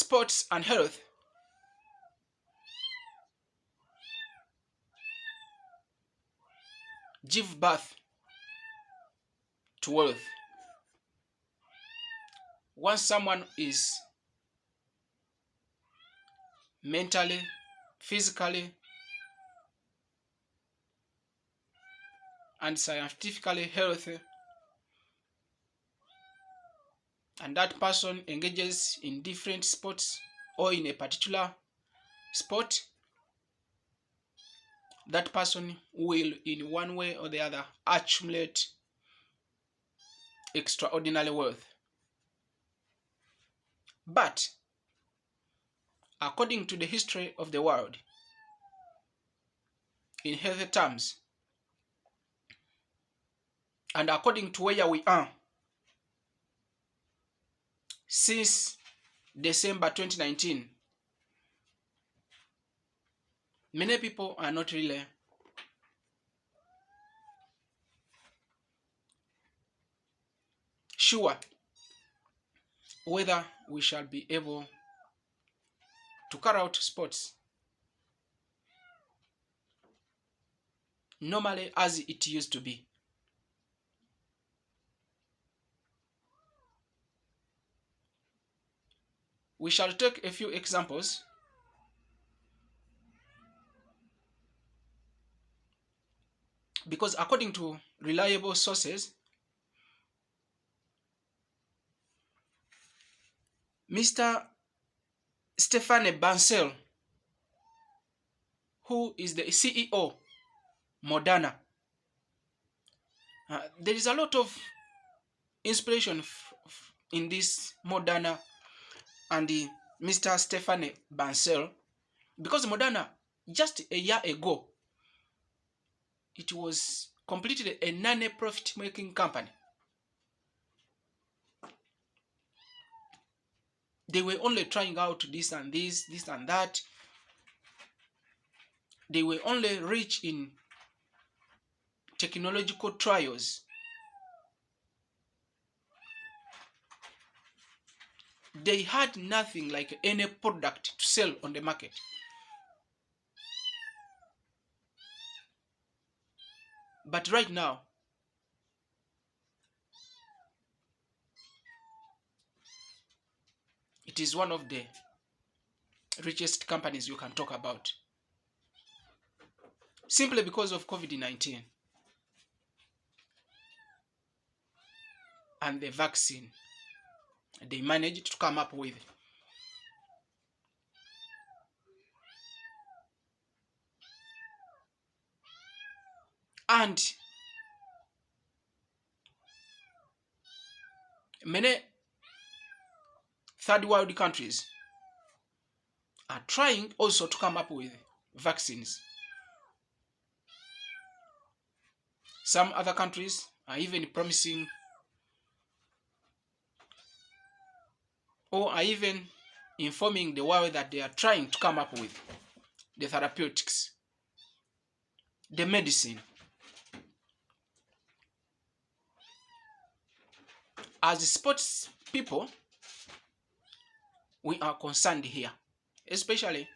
sports and health give birth to wealth. Once someone is mentally, physically, and scientifically healthy, and that person engages in different sports or in a particular sport, that person will, in one way or the other, accumulate extraordinary wealth. But according to the history of the world, in healthy terms, and according to where we are since December 2019, many people are not really sure whether we shall be able to carry out sports normally as it used to be. We shall take a few examples because according to reliable sources, Mr. Stephane Bancel, who is the CEO Moderna, there is a lot of inspiration in this Moderna and the Mr. Stephane Bancel, because Moderna, just a year ago, it was completely a non-profit making company. They were only trying out this and this, this and that. They were only rich in technological trials. They had nothing like any product to sell on the market. But right now, it is one of the richest companies you can talk about. Simply because of COVID-19 and the vaccine they managed to come up with. And many third world countries are trying also to come up with vaccines. Some other countries are even promising or are even informing the world that they are trying to come up with the therapeutics, the medicine. As sports people, we are concerned here, especially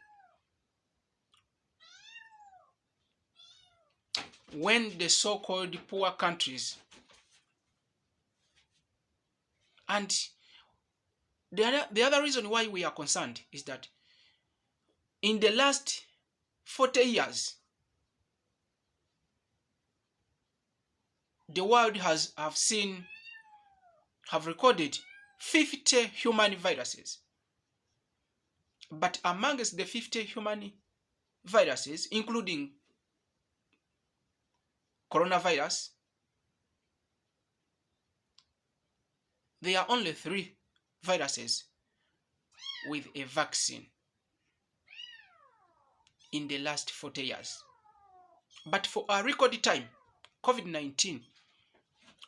when the so-called poor countries, and the other reason why we are concerned is that in the last 40 years, the world have recorded 50 human viruses. But amongst the 50 human viruses, including coronavirus, there are only 3 viruses with a vaccine in the last 40 years. But for a record time, COVID-19,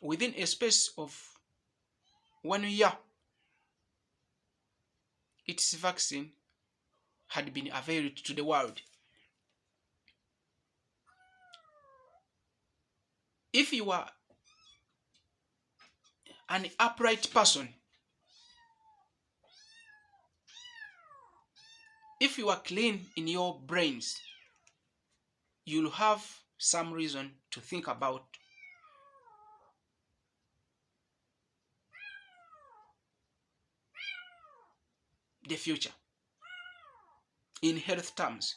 within a space of 1 year, its vaccine had been availed to the world. If you are an upright person, If you are clean in your brains, you'll have some reason to think about the future in health terms.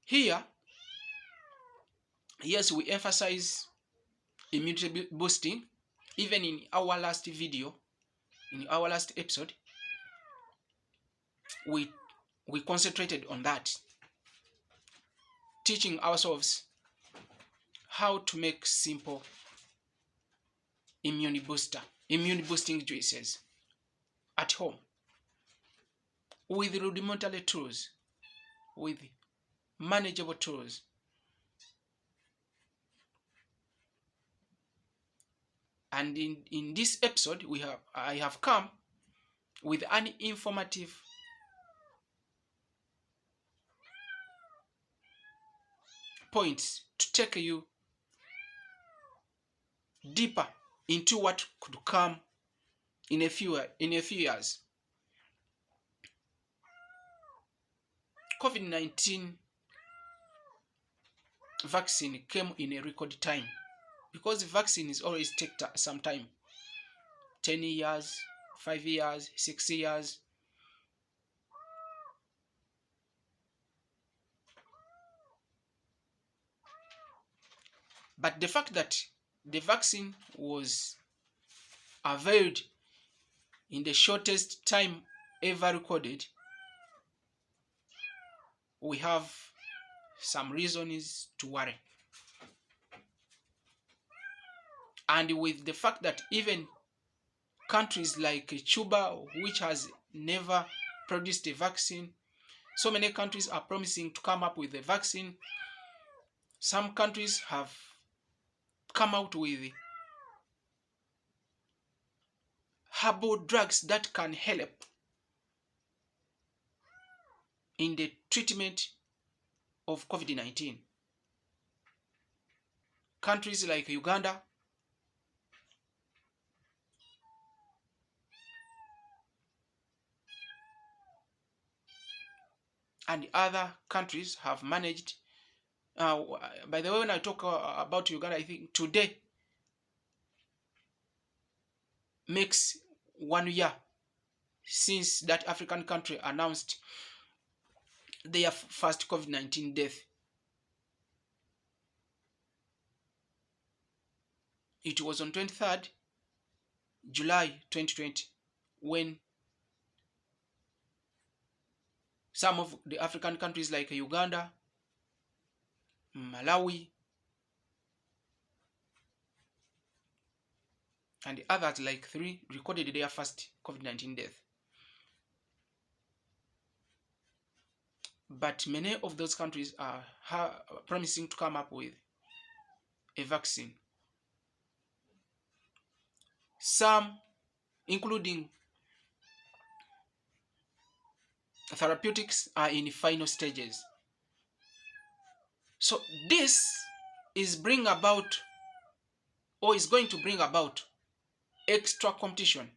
Here, yes, we emphasize immunity boosting. Even in our last video, in our last episode, we concentrated on that, teaching ourselves how to make simple immune boosting juices at home with rudimentary tools, with manageable tools. And in this episode, I have come with an informative points to take you deeper into what could come in a few years. COVID-19 vaccine came in a record time, because vaccines always take some time, 10 years, 5 years, 6 years. But the fact that the vaccine was availed in the shortest time ever recorded, we have some reasons to worry. And with the fact that even countries like Cuba, which has never produced a vaccine, so many countries are promising to come up with a vaccine. Some countries have come out with herbal drugs that can help in the treatment of COVID-19. Countries like Uganda, and other countries have managed. By the way, when I talk about Uganda, I think today makes 1 year since that African country announced their first COVID-19 death. It was on 23rd July 2020 when some of the African countries like Uganda, Malawi, and others like 3 recorded their first COVID-19 death. But many of those countries are promising to come up with a vaccine. Some, including therapeutics, are in final stages. So this is going to bring about extra competition,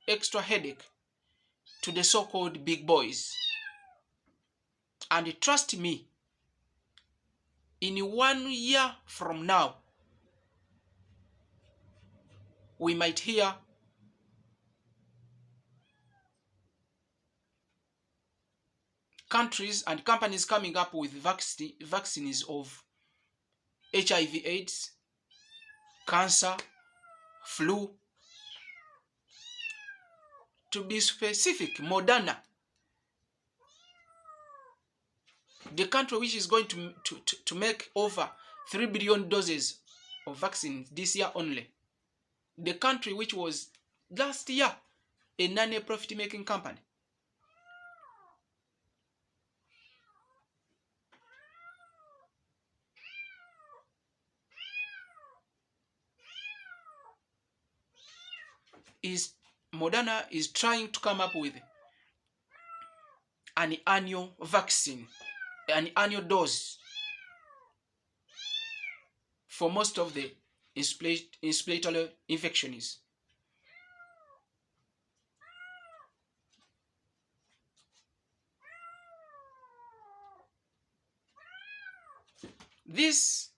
extra headache to the so-called big boys. And trust me, in 1 year from now, we might hear countries and companies coming up with vaccines of HIV/AIDS, cancer, flu. To be specific, Moderna, the country which is going to make over 3 billion doses of vaccines this year only, the country which was last year a non-profit making company, Moderna is trying to come up with an annual vaccine, an annual dose for most of the respiratory infections. This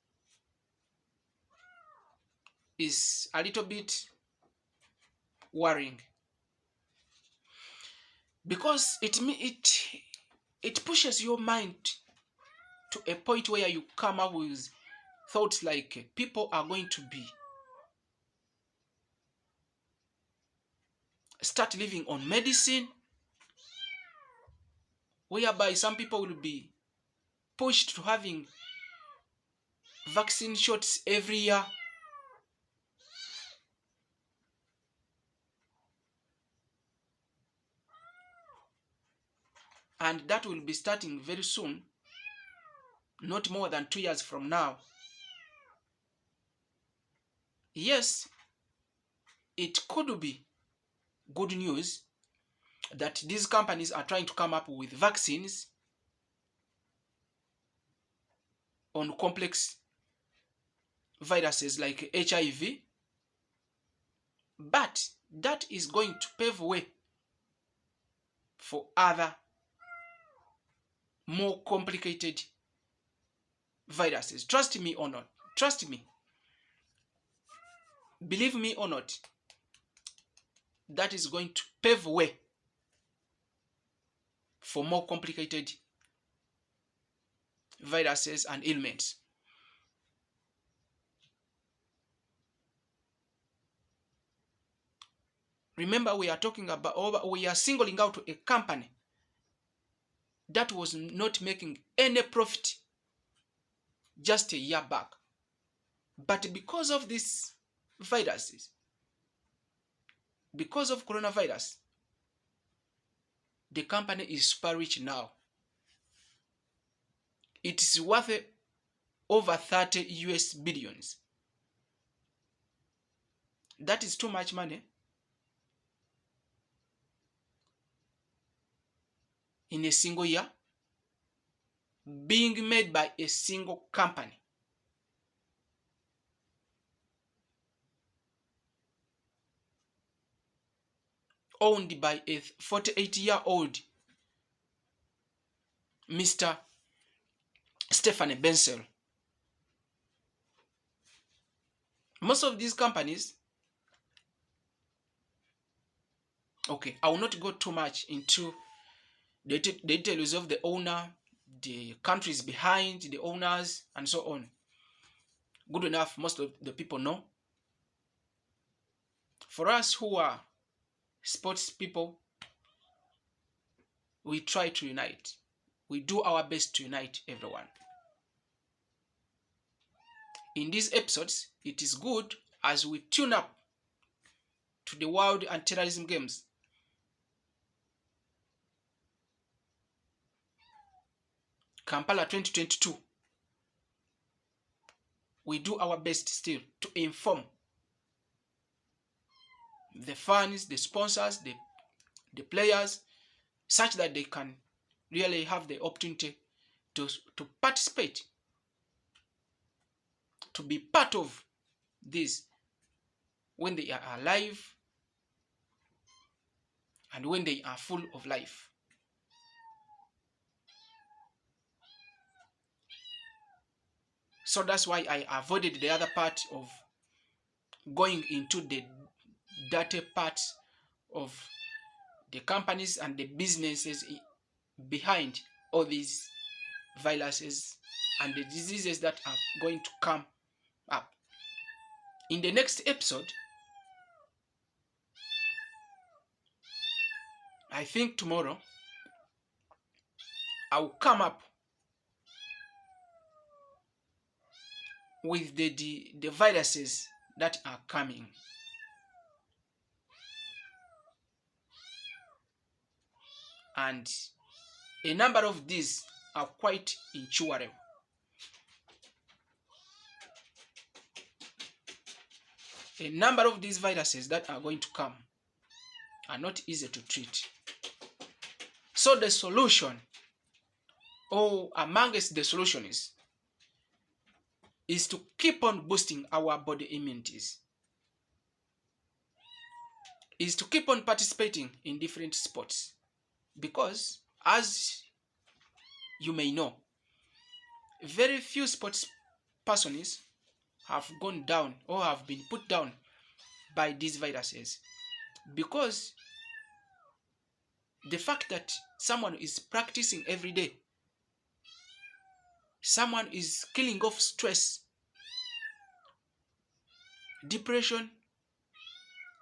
is a little bit worrying because it pushes your mind to a point where you come up with thoughts like people are going to be start living on medicine, whereby some people will be pushed to having vaccine shots every year. And that will be starting very soon, not more than 2 years from now. Yes, it could be good news that these companies are trying to come up with vaccines on complex viruses like HIV, but that is going to pave way for other more complicated viruses. Trust me or not, trust me, believe me or not, that is going to pave way for more complicated viruses and ailments. Remember, we are talking about, we are singling out a company that was not making any profit just a year back. But because of these viruses, because of coronavirus, the company is super rich now. It is worth over 30 US billions. That is too much money in a single year, being made by a single company. Owned by a 48-year-old Mr. Stephanie Bensel. Most of these companies, okay, I will not go too much into the details of the owner, the countries behind the owners, and so on. Good enough, most of the people know. For us who are sports people, we try to unite. We do our best to unite everyone. In these episodes, it is good as we tune up to the World Anti-Terrorism Games. Kampala 2022. We do our best still to inform the fans, the sponsors, the players, such that they can really have the opportunity to participate, to be part of this when they are alive and when they are full of life. So that's why I avoided the other part of going into the dirty parts of the companies and the businesses behind all these viruses and the diseases that are going to come up. In the next episode, I think tomorrow, I will come up with the viruses that are coming. And a number of these are quite incurable. A number of these viruses that are going to come are not easy to treat. So the solution, or amongst the solutions, is to keep on boosting our body immunities, is to keep on participating in different sports. Because, as you may know, very few sports persons have gone down or have been put down by these viruses, because the fact that someone is practicing every day, someone is killing off stress, depression,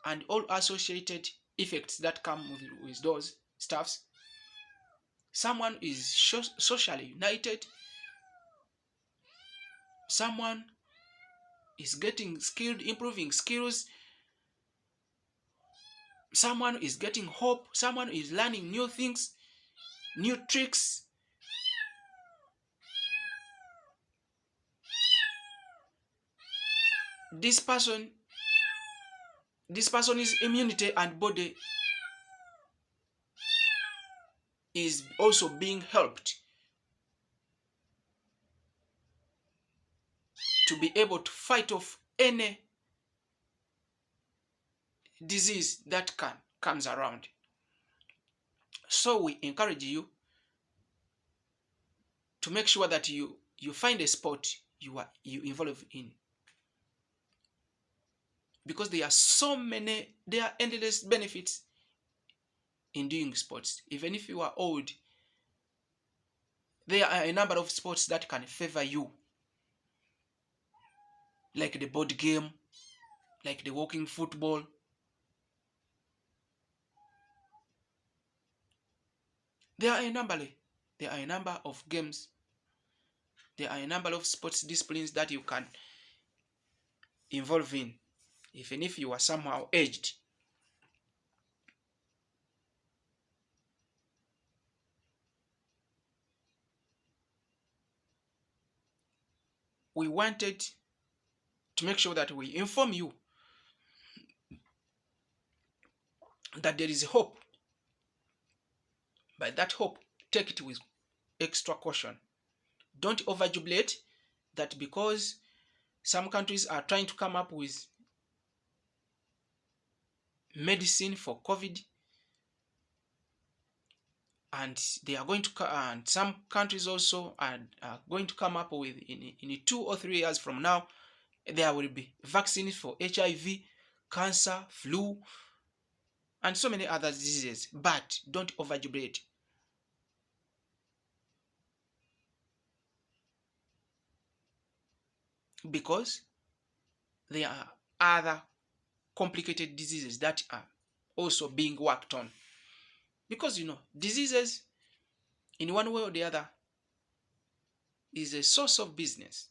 and all associated effects that come with those stuffs. Someone is socially united. Someone is getting skilled, improving skills. Someone is getting hope. Someone is learning new things, new tricks. This person's immunity and body is also being helped to be able to fight off any disease that comes around. So we encourage you to make sure that you find a sport you involve in, because there are endless benefits in doing sports. Even if you are old, there are a number of sports that can favor you, like the board game, like the walking football. There are a number of games. There are a number of sports disciplines that you can involve in, even if you are somehow aged. We wanted to make sure that we inform you that there is hope. But that hope, take it with extra caution. Don't overjubilate that because some countries are trying to come up with medicine for COVID, and they are going to, and some countries also are going to come up with in 2 or 3 years from now, there will be vaccines for HIV, cancer, flu, and so many other diseases. But don't overjubilate. Because there are other complicated diseases that are also being worked on. Because diseases, in one way or the other, is a source of business.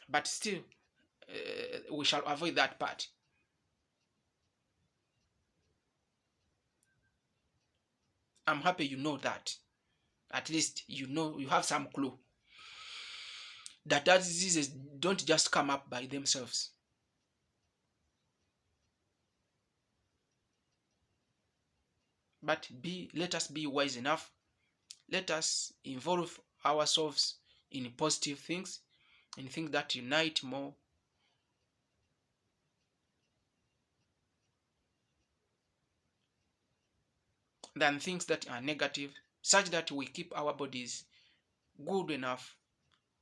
But still, we shall avoid that part. I'm happy you know that. At least you have some clue that diseases don't just come up by themselves. But let us be wise enough. Let us involve ourselves in positive things, in things that unite more than things that are negative, such that we keep our bodies good enough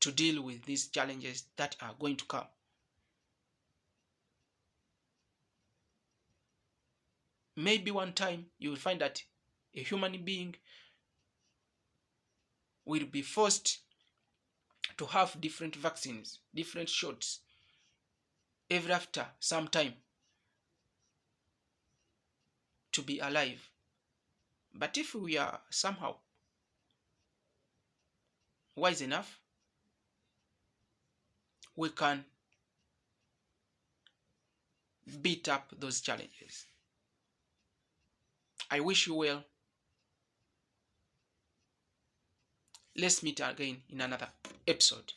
to deal with these challenges that are going to come. Maybe one time you will find that a human being will be forced to have different vaccines, different shots, every after some time to be alive. But if we are somehow wise enough, we can beat up those challenges. I wish you well. Let's meet again in another episode.